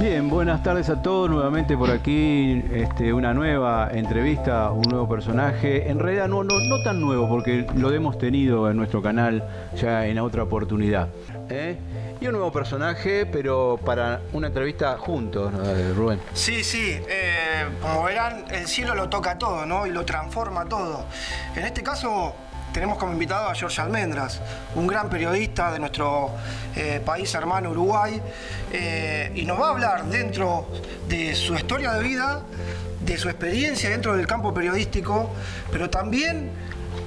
Bien, buenas tardes a todos. Nuevamente por aquí una nueva entrevista, un nuevo personaje. En realidad no tan nuevo porque lo hemos tenido en nuestro canal ya en otra oportunidad. ¿Eh? Y un nuevo personaje, pero para una entrevista juntos, ¿no, Rubén? Sí, sí, como verán, el cielo lo toca todo, ¿no? Y lo transforma todo. En este caso tenemos como invitado a Jorge Almendras, un gran periodista de nuestro país hermano Uruguay, y nos va a hablar dentro de su historia de vida, de su experiencia dentro del campo periodístico, pero también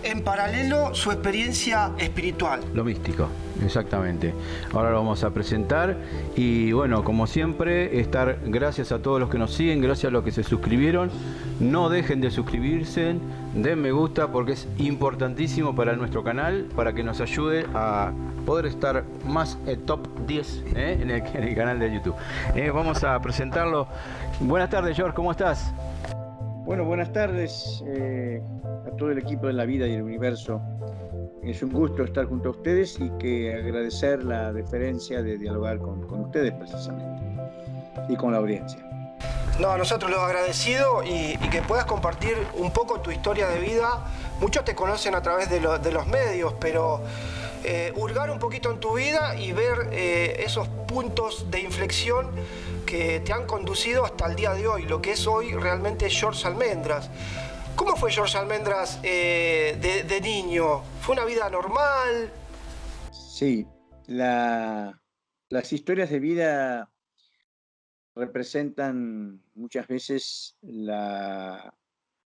en paralelo su experiencia espiritual. Lo místico, exactamente. Ahora lo vamos a presentar y bueno, como siempre, gracias a todos los que nos siguen, gracias a los que se suscribieron. No dejen de suscribirse, den me gusta porque es importantísimo para nuestro canal, para que nos ayude a poder estar más top 10 en el canal de YouTube. Vamos a presentarlo. Buenas tardes, George, ¿cómo estás? Bueno, buenas tardes a todo el equipo de La Vida y el Universo. Es un gusto estar junto a ustedes y que agradecer la deferencia de dialogar con ustedes precisamente y con la audiencia. No, nosotros lo agradecido y que puedas compartir un poco tu historia de vida. Muchos te conocen a través de los medios, pero hurgar un poquito en tu vida y ver esos puntos de inflexión que te han conducido hasta el día de hoy, lo que es hoy realmente Jorge Almendras. ¿Cómo fue Jorge Almendras de niño? ¿Fue una vida normal? Sí, las historias de vida representan muchas veces el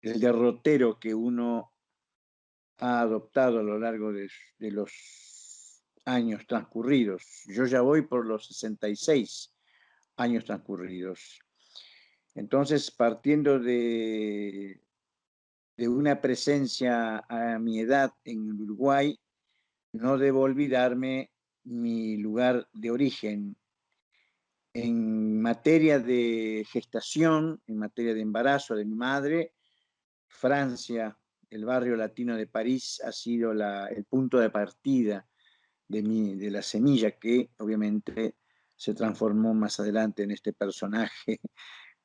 derrotero que uno ha adoptado a lo largo de los años transcurridos. Yo ya voy por los 66 años transcurridos. Entonces, partiendo de una presencia a mi edad en Uruguay, no debo olvidarme mi lugar de origen. En materia de gestación, en materia de embarazo de mi madre, Francia, el barrio latino de París, ha sido el punto de partida de la semilla que obviamente se transformó más adelante en este personaje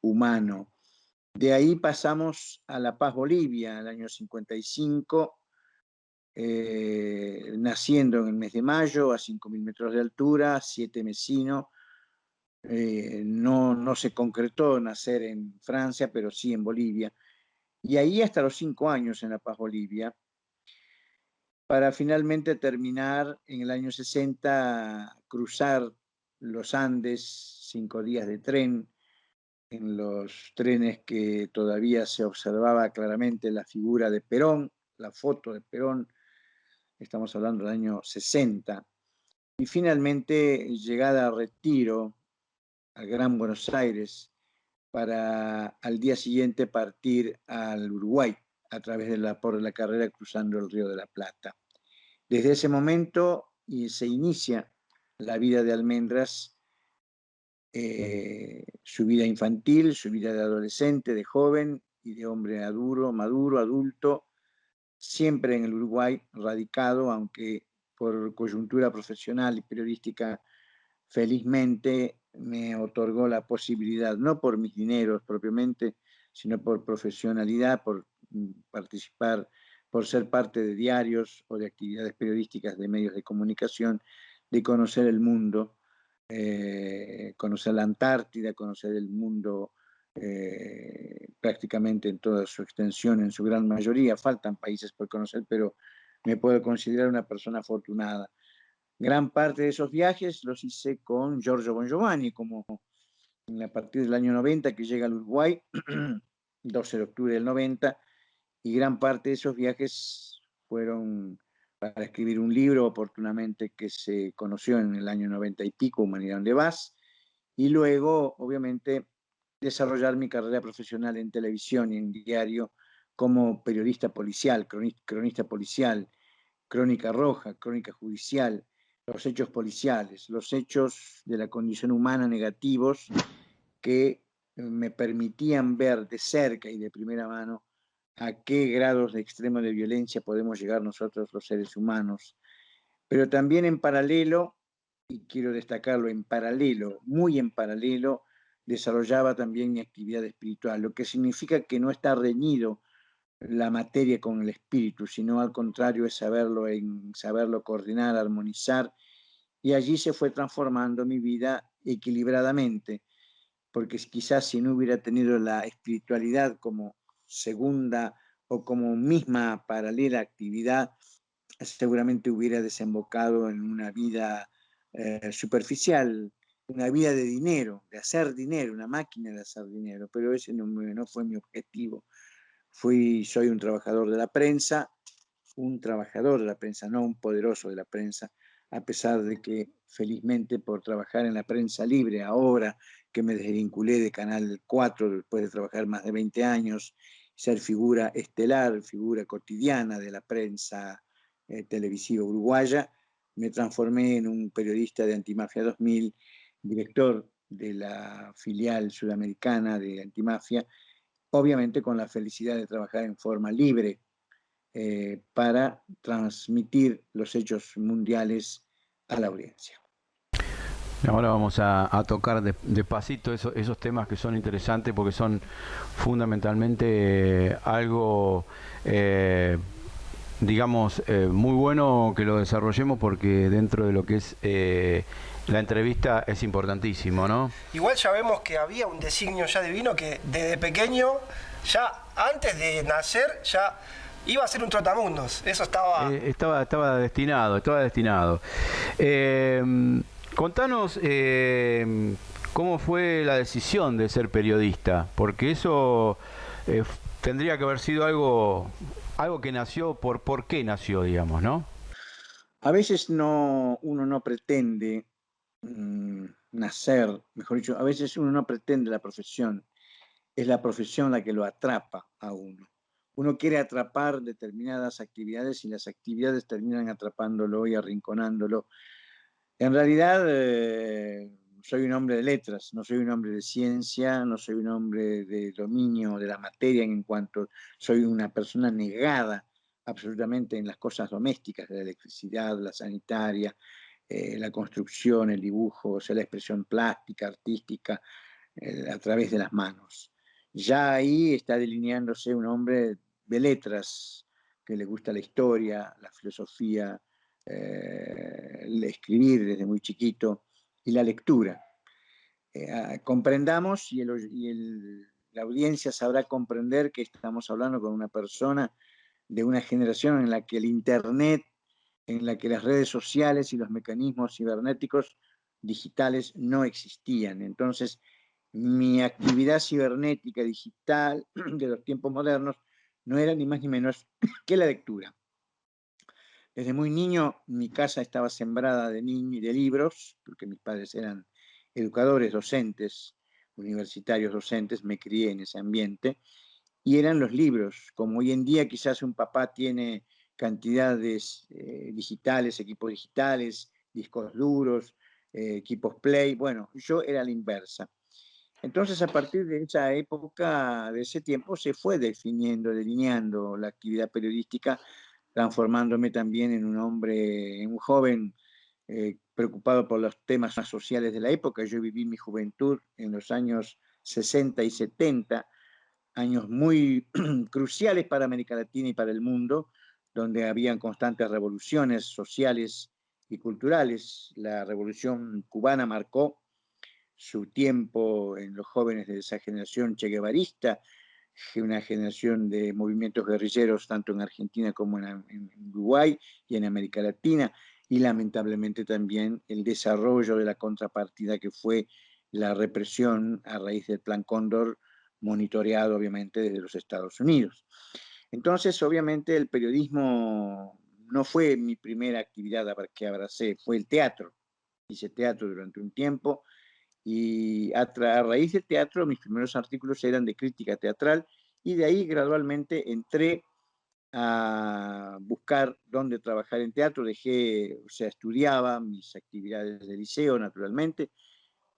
humano. De ahí pasamos a La Paz, Bolivia, el año 55, naciendo en el mes de mayo a 5.000 metros de altura, 7 mesino. No se concretó nacer en Francia, pero sí en Bolivia. Y ahí hasta los 5 años en La Paz, Bolivia, para finalmente terminar en el año 60, cruzar los Andes, 5 días de tren, en los trenes que todavía se observaba claramente la figura de Perón, la foto de Perón, estamos hablando del año 60, y finalmente llegada a Retiro, al Gran Buenos Aires, para al día siguiente partir al Uruguay a través por la carrera cruzando el Río de la Plata. Desde ese momento se inicia la vida de Almendras, su vida infantil, su vida de adolescente, de joven y de hombre maduro, adulto, siempre en el Uruguay radicado, aunque por coyuntura profesional y periodística felizmente me otorgó la posibilidad, no por mis dineros propiamente, sino por profesionalidad, por participar, por ser parte de diarios o de actividades periodísticas de medios de comunicación, de conocer el mundo, conocer la Antártida, conocer el mundo prácticamente en toda su extensión, en su gran mayoría. Faltan países por conocer, pero me puedo considerar una persona afortunada. Gran parte de esos viajes los hice con Giorgio Bongiovanni, como a partir del año 90 que llega al Uruguay, 12 de octubre del 90, y gran parte de esos viajes fueron para escribir un libro oportunamente que se conoció en el año 90 y pico, Humanidad donde vas, y luego, obviamente, desarrollar mi carrera profesional en televisión y en diario como periodista policial, cronista policial, crónica roja, crónica judicial, los hechos policiales, los hechos de la condición humana negativos que me permitían ver de cerca y de primera mano a qué grados de extremo de violencia podemos llegar nosotros los seres humanos. Pero también en paralelo, y quiero destacarlo en paralelo, muy en paralelo, desarrollaba también mi actividad espiritual, lo que significa que no está reñido la materia con el espíritu, sino al contrario es saberlo coordinar, armonizar, y allí se fue transformando mi vida equilibradamente, porque quizás si no hubiera tenido la espiritualidad como segunda o como misma paralela actividad, seguramente hubiera desembocado en una vida superficial, una vida de dinero, de hacer dinero, una máquina de hacer dinero, pero ese no fue mi objetivo. Soy un trabajador de la prensa, no un poderoso de la prensa, a pesar de que felizmente por trabajar en la prensa libre, ahora que me desvinculé de Canal 4 después de trabajar más de 20 años, ser figura estelar, figura cotidiana de la prensa televisiva uruguaya, me transformé en un periodista de Antimafia 2000, director de la filial sudamericana de Antimafia, obviamente con la felicidad de trabajar en forma libre para transmitir los hechos mundiales a la audiencia. Ahora vamos a tocar despacito esos temas que son interesantes porque son fundamentalmente algo, digamos, muy bueno que lo desarrollemos porque dentro de lo que es la entrevista es importantísimo, ¿no? Igual ya vemos que había un designio ya divino que desde pequeño, ya antes de nacer, ya iba a ser un trotamundos. Eso estaba... Estaba destinado, estaba destinado. Contanos cómo fue la decisión de ser periodista, porque eso tendría que haber sido algo que nació, por qué nació, digamos, ¿no? A veces uno no pretende nacer, mejor dicho, a veces uno no pretende la profesión, es la profesión la que lo atrapa a uno. Uno quiere atrapar determinadas actividades y las actividades terminan atrapándolo y arrinconándolo. En realidad, soy un hombre de letras, no soy un hombre de ciencia, no soy un hombre de dominio de la materia en cuanto soy una persona negada absolutamente en las cosas domésticas, de la electricidad, la sanitaria, la construcción, el dibujo, o sea, la expresión plástica, artística, a través de las manos. Ya ahí está delineándose un hombre de letras que le gusta la historia, la filosofía, el escribir desde muy chiquito y la lectura. Comprendamos la audiencia sabrá comprender que estamos hablando con una persona de una generación en la que el Internet, en la que las redes sociales y los mecanismos cibernéticos digitales no existían. Entonces, mi actividad cibernética digital de los tiempos modernos no era ni más ni menos que la lectura. Desde muy niño mi casa estaba sembrada de libros, porque mis padres eran educadores, docentes, universitarios docentes, me crié en ese ambiente, y eran los libros. Como hoy en día quizás un papá tiene cantidades digitales, equipos digitales, discos duros, equipos Play, bueno, yo era la inversa. Entonces, a partir de esa época, de ese tiempo, se fue definiendo, delineando la actividad periodística, transformándome también en un hombre, en un joven preocupado por los temas más sociales de la época. Yo viví mi juventud en los años 60 y 70, años muy cruciales para América Latina y para el mundo, donde habían constantes revoluciones sociales y culturales. La revolución cubana marcó su tiempo en los jóvenes de esa generación cheguevarista, una generación de movimientos guerrilleros tanto en Argentina como en Uruguay y en América Latina, y lamentablemente también el desarrollo de la contrapartida que fue la represión a raíz del Plan Cóndor, monitoreado obviamente desde los Estados Unidos. Entonces, obviamente, el periodismo no fue mi primera actividad que abracé, fue el teatro. Hice teatro durante un tiempo y a raíz del teatro mis primeros artículos eran de crítica teatral y de ahí gradualmente entré a buscar dónde trabajar en teatro. Estudiaba mis actividades de liceo naturalmente,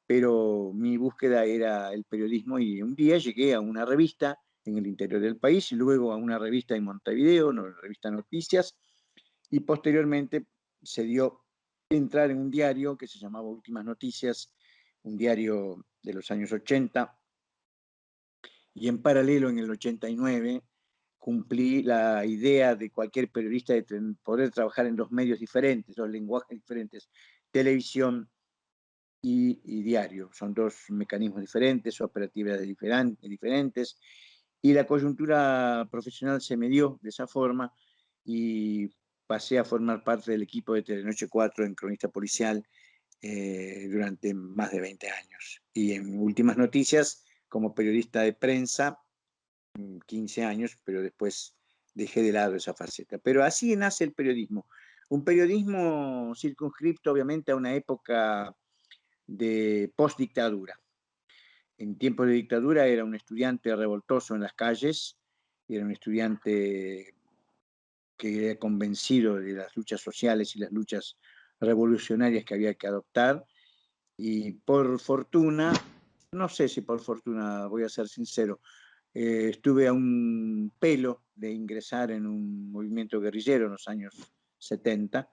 pero mi búsqueda era el periodismo y un día llegué a una revista en el interior del país y luego a una revista en Montevideo, una revista Noticias, y posteriormente se dio entrar en un diario que se llamaba Últimas Noticias un diario de los años 80, y en paralelo en el 89 cumplí la idea de cualquier periodista de poder trabajar en dos medios diferentes, dos lenguajes diferentes, televisión y diario. Son dos mecanismos diferentes, operatividades diferentes, y la coyuntura profesional se me dio de esa forma y pasé a formar parte del equipo de Telenoche 4 en Cronista Policial durante más de 20 años. Y en Últimas Noticias, como periodista de prensa, 15 años, pero después dejé de lado esa faceta. Pero así nace el periodismo. Un periodismo circunscripto, obviamente, a una época de postdictadura. En tiempos de dictadura era un estudiante revoltoso en las calles, era un estudiante que era convencido de las luchas sociales y las luchas revolucionarias que había que adoptar, y por fortuna, no sé si por fortuna, voy a ser sincero, estuve a un pelo de ingresar en un movimiento guerrillero en los años 70,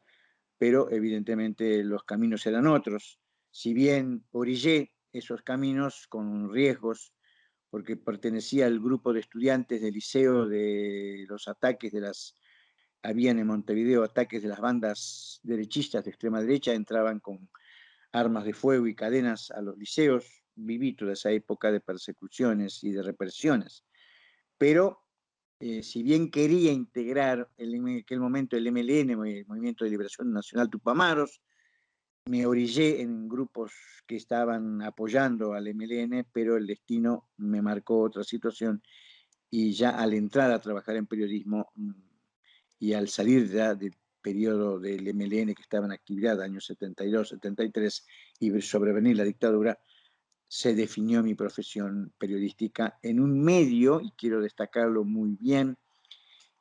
pero evidentemente los caminos eran otros. Si bien orillé esos caminos con riesgos, porque pertenecía al grupo de estudiantes del liceo de los ataques de las, habían en Montevideo ataques de las bandas derechistas de extrema derecha, entraban con armas de fuego y cadenas a los liceos, viví toda esa época de persecuciones y de represiones. Pero si bien quería integrar en aquel momento el MLN, el Movimiento de Liberación Nacional Tupamaros, me orillé en grupos que estaban apoyando al MLN, pero el destino me marcó otra situación, y ya al entrar a trabajar en periodismo y al salir ya del periodo del MLN que estaba en actividad, años 72, 73, y sobrevenir la dictadura, se definió mi profesión periodística en un medio, y quiero destacarlo muy bien,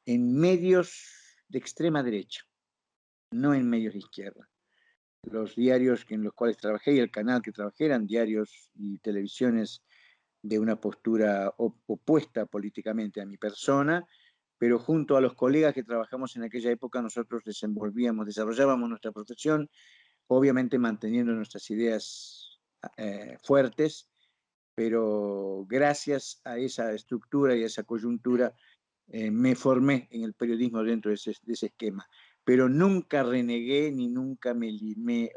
en medios de extrema derecha, no en medios de izquierda. Los diarios en los cuales trabajé y el canal que trabajé eran diarios y televisiones de una postura opuesta políticamente a mi persona, pero junto a los colegas que trabajamos en aquella época nosotros desarrollábamos nuestra profesión, obviamente manteniendo nuestras ideas fuertes, pero gracias a esa estructura y a esa coyuntura me formé en el periodismo dentro de ese esquema. Pero nunca renegué ni nunca me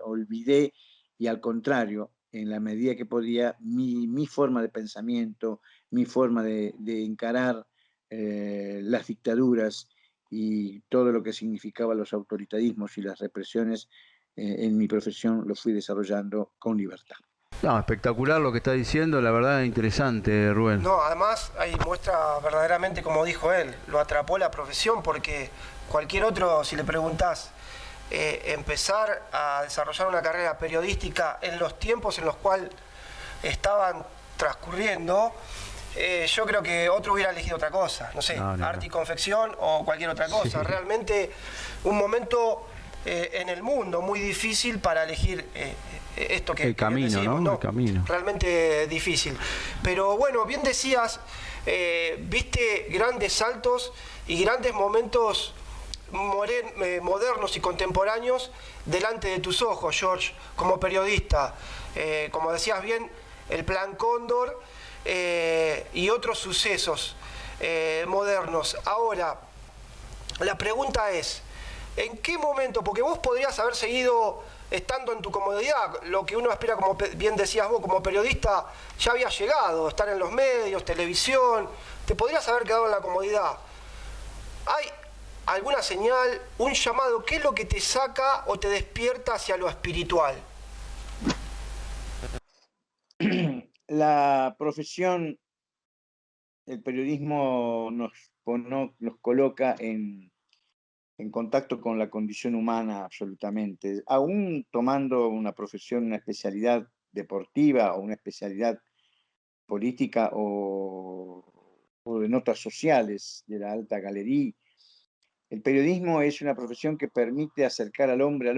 olvidé, y al contrario, en la medida que podía, mi forma de pensamiento, mi forma de encarar las dictaduras y todo lo que significaba los autoritarismos y las represiones en mi profesión lo fui desarrollando con libertad. No, espectacular lo que está diciendo, la verdad interesante, Rubén. No, además ahí muestra verdaderamente, como dijo él, lo atrapó la profesión, porque cualquier otro, si le preguntás, empezar a desarrollar una carrera periodística en los tiempos en los cuales estaban transcurriendo, yo creo que otro hubiera elegido otra cosa, no sé, arte y confección o cualquier otra cosa. Sí. Realmente un momento en el mundo muy difícil para elegir esto que el camino, decimos, ¿no? ¿no? El camino. Realmente difícil. Pero bueno, bien decías, viste grandes saltos y grandes momentos modernos y contemporáneos delante de tus ojos, George, como periodista. Como decías bien, el Plan Cóndor y otros sucesos modernos. Ahora, la pregunta es, ¿en qué momento? Porque vos podrías haber seguido estando en tu comodidad, lo que uno espera, como bien decías vos, como periodista, ya había llegado, estar en los medios, televisión, te podrías haber quedado en la comodidad. ¿Hay alguna señal, un llamado? ¿Qué es lo que te saca o te despierta hacia lo espiritual? La profesión, el periodismo nos coloca en contacto con la condición humana absolutamente, aún tomando una profesión, una especialidad deportiva o una especialidad política o de notas sociales de la alta galería. El periodismo es una profesión que permite acercar al hombre,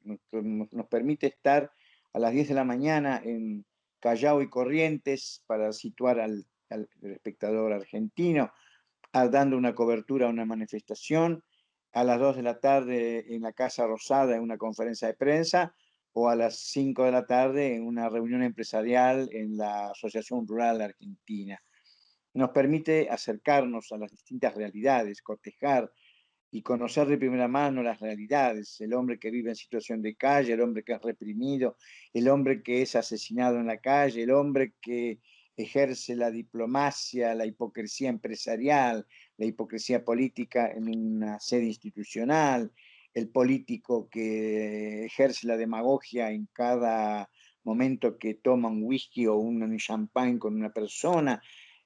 nos permite estar a las 10 de la mañana en Callao y Corrientes para situar al espectador argentino, dando una cobertura a una manifestación, a las 2 de la tarde en la Casa Rosada en una conferencia de prensa, o a las 5 de la tarde en una reunión empresarial en la Asociación Rural Argentina. Nos permite acercarnos a las distintas realidades, cotejar y conocer de primera mano las realidades, el hombre que vive en situación de calle, el hombre que es reprimido, el hombre que es asesinado en la calle, el hombre que ejerce la diplomacia, la hipocresía empresarial, la hipocresía política en una sede institucional, el político que ejerce la demagogia en cada momento que toma un whisky o un champán con una persona,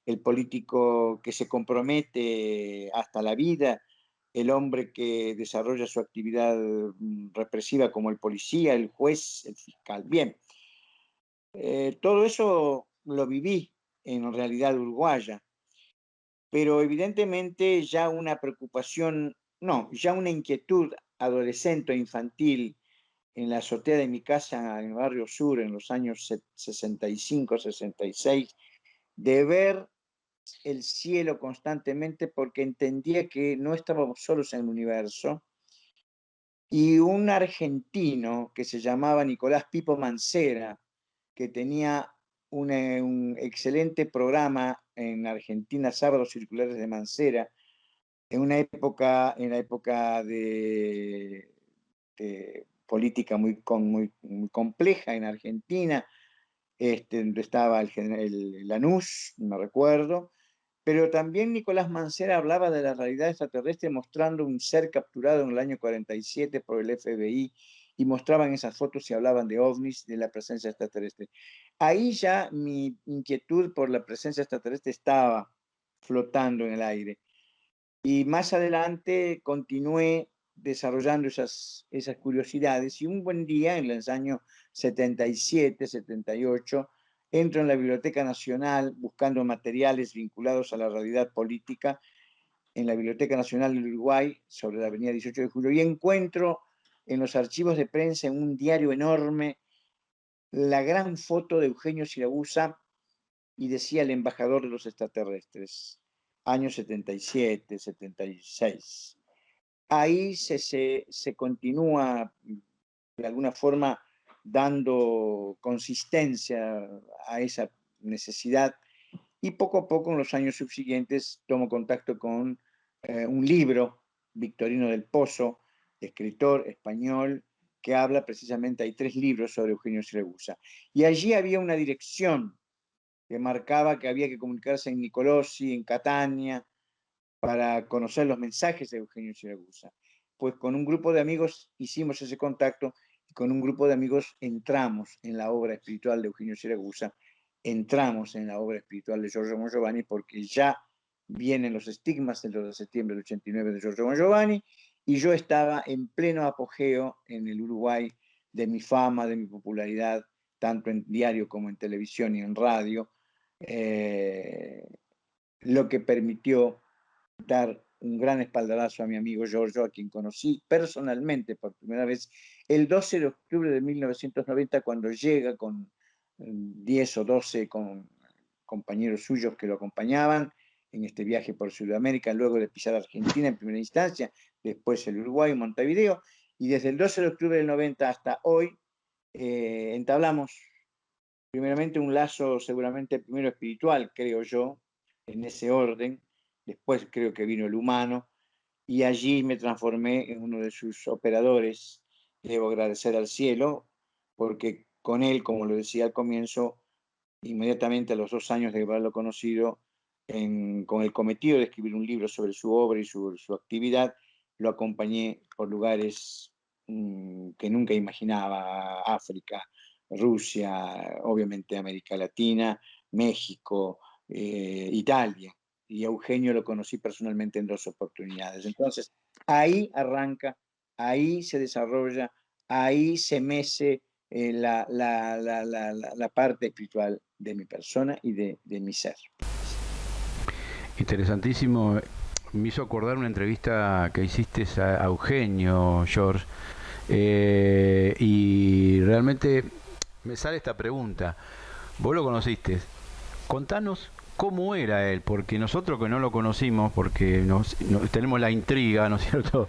el político que se compromete hasta la vida, el hombre que desarrolla su actividad represiva como el policía, el juez, el fiscal. Bien, todo eso lo viví en realidad uruguaya, pero evidentemente ya una preocupación, no, ya una inquietud adolescente o infantil en la azotea de mi casa en el barrio sur en los años 65, 66, de ver el cielo constantemente porque entendía que no estábamos solos en el universo, y un argentino que se llamaba Nicolás Pipo Mancera, que tenía un excelente programa en Argentina, Sábados Circulares de Mancera, en la época de política muy compleja en Argentina, donde estaba el Lanús, no recuerdo, pero también Nicolás Mancera hablaba de la realidad extraterrestre mostrando un ser capturado en el año 47 por el FBI, y mostraban esas fotos y hablaban de ovnis, de la presencia extraterrestre. Ahí ya mi inquietud por la presencia extraterrestre estaba flotando en el aire. Y más adelante continué desarrollando esas curiosidades, y un buen día, en el año 77, 78, entro en la Biblioteca Nacional buscando materiales vinculados a la realidad política en la Biblioteca Nacional del Uruguay, sobre la avenida 18 de Julio, y encuentro en los archivos de prensa, en un diario enorme, la gran foto de Eugenio Siragusa, y decía el embajador de los extraterrestres, años 77, 76. Ahí se continúa de alguna forma dando consistencia a esa necesidad, y poco a poco en los años subsiguientes tomo contacto con un libro, Victorino del Pozo, escritor español, que habla precisamente, hay 3 libros sobre Eugenio Siragusa, y allí había una dirección que marcaba que había que comunicarse en Nicolosi, en Catania, para conocer los mensajes de Eugenio Siragusa. Pues con un grupo de amigos hicimos ese contacto, y con un grupo de amigos entramos en la obra espiritual de Eugenio Siragusa, entramos en la obra espiritual de Giorgio Bon Giovanni, porque ya vienen los estigmas del 2 de septiembre del 89 de Giorgio Bon Giovanni, y yo estaba en pleno apogeo en el Uruguay de mi fama, de mi popularidad, tanto en diario como en televisión y en radio, lo que permitió dar un gran espaldarazo a mi amigo Giorgio, a quien conocí personalmente por primera vez el 12 de octubre de 1990, cuando llega con 10 o 12 compañeros suyos que lo acompañaban en este viaje por Sudamérica, luego de pisar Argentina en primera instancia, después el Uruguay, Montevideo, y desde el 12 de octubre del 90 hasta hoy entablamos primeramente un lazo seguramente primero espiritual, creo yo, en ese orden. Después creo que vino el humano, y allí me transformé en uno de sus operadores. Debo agradecer al cielo, porque con él, como lo decía al comienzo, inmediatamente a los 2 años de haberlo conocido, con el cometido de escribir un libro sobre su obra y su actividad, lo acompañé por lugares que nunca imaginaba: África, Rusia, obviamente América Latina, México, Italia. Y a Eugenio lo conocí personalmente en 2 oportunidades. Entonces, ahí arranca, ahí se desarrolla, ahí se mece la parte espiritual de mi persona y de mi ser. Interesantísimo. Me hizo acordar una entrevista que hiciste a Eugenio, George, y realmente me sale esta pregunta. Vos lo conociste. Contanos ¿Cómo era él? Porque nosotros que no lo conocimos, porque tenemos la intriga, ¿no es cierto?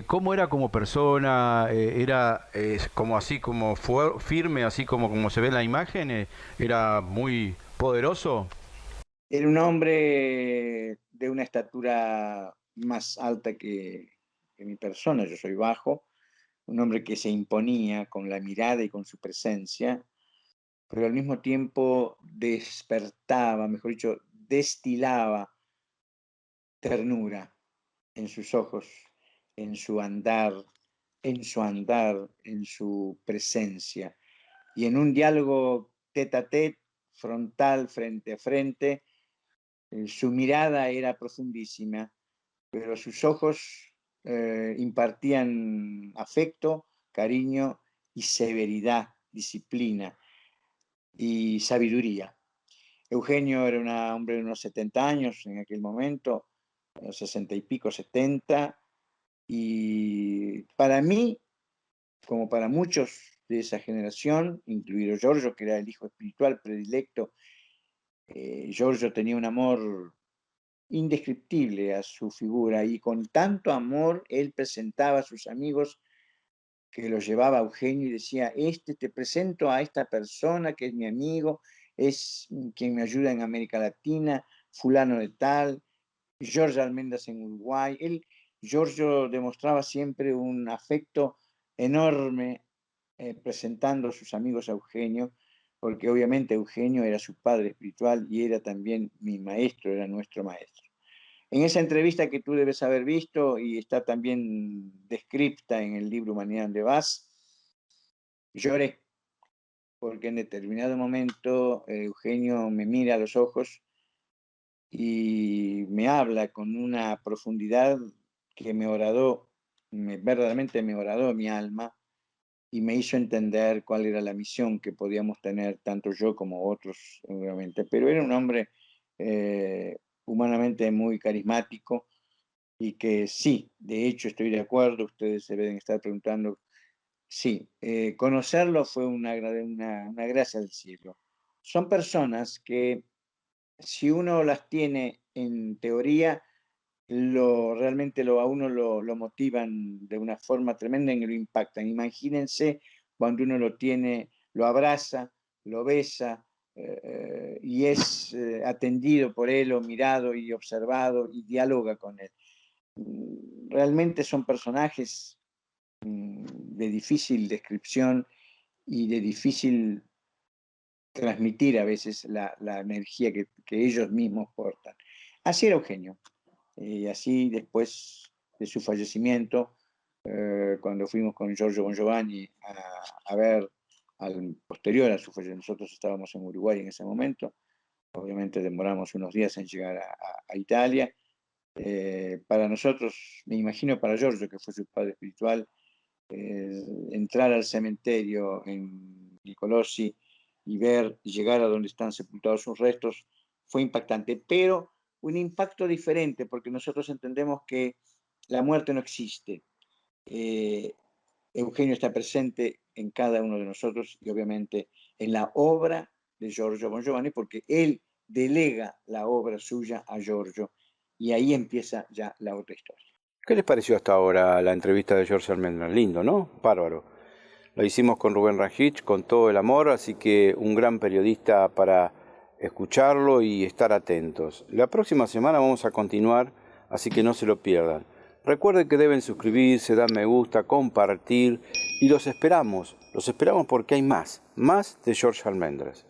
¿Cómo era como persona? ¿Era como así, como firme, así como se ve en la imagen? ¿Era muy poderoso? Era un hombre de una estatura más alta que mi persona, yo soy bajo, un hombre que se imponía con la mirada y con su presencia, pero al mismo tiempo despertaba, mejor dicho, destilaba ternura en sus ojos, en su andar, en su presencia. Y en un diálogo tete a tete, frontal, frente a frente, su mirada era profundísima, pero sus ojos impartían afecto, cariño y severidad, disciplina y sabiduría. Eugenio era un hombre de unos 70 años en aquel momento, 60 y pico, 70, y para mí, como para muchos de esa generación, incluido Giorgio, que era el hijo espiritual predilecto, Giorgio tenía un amor indescriptible a su figura y con tanto amor él presentaba a sus amigos que los llevaba a Eugenio y decía, te presento a esta persona que es mi amigo, es quien me ayuda en América Latina, fulano de tal, Jorge Almendras en Uruguay. Giorgio demostraba siempre un afecto enorme presentando a sus amigos a Eugenio, porque obviamente Eugenio era su padre espiritual y era también mi maestro, era nuestro maestro. En esa entrevista que tú debes haber visto y está también descripta en el libro Humanidad de Vaz, lloré, porque en determinado momento Eugenio me mira a los ojos y me habla con una profundidad que verdaderamente me horadó mi alma y me hizo entender cuál era la misión que podíamos tener tanto yo como otros, obviamente. Pero era un hombre humanamente muy carismático y que sí, de hecho estoy de acuerdo, ustedes se deben estar preguntando, sí, conocerlo fue una gracia del cielo. Son personas que si uno las tiene en teoría, a uno lo motivan de una forma tremenda y lo impactan. Imagínense cuando uno lo tiene, lo abraza, lo besa y es atendido por él o mirado y observado y dialoga con él. Realmente son personajes de difícil descripción y de difícil transmitir a veces la energía que ellos mismos portan. Así era Eugenio. Y así después de su fallecimiento, cuando fuimos con Giorgio Bon Giovanni a ver, posterior a su fallecimiento, nosotros estábamos en Uruguay en ese momento, obviamente demoramos unos días en llegar a Italia. Para nosotros, me imagino para Giorgio, que fue su padre espiritual, entrar al cementerio en Nicolosi y ver y llegar a donde están sepultados sus restos fue impactante, pero un impacto diferente, porque nosotros entendemos que la muerte no existe. Eugenio está presente en cada uno de nosotros y obviamente en la obra de Giorgio Bon Giovanni, porque él delega la obra suya a Giorgio y ahí empieza ya la otra historia. ¿Qué les pareció hasta ahora la entrevista de Jorge Almendras? Lindo, ¿no? Bárbaro. Lo hicimos con Rubén Rajich, con todo el amor, así que un gran periodista para escucharlo y estar atentos. La próxima semana vamos a continuar, así que no se lo pierdan. Recuerden que deben suscribirse, dar me gusta, compartir y los esperamos porque hay más de Jorge Almendras.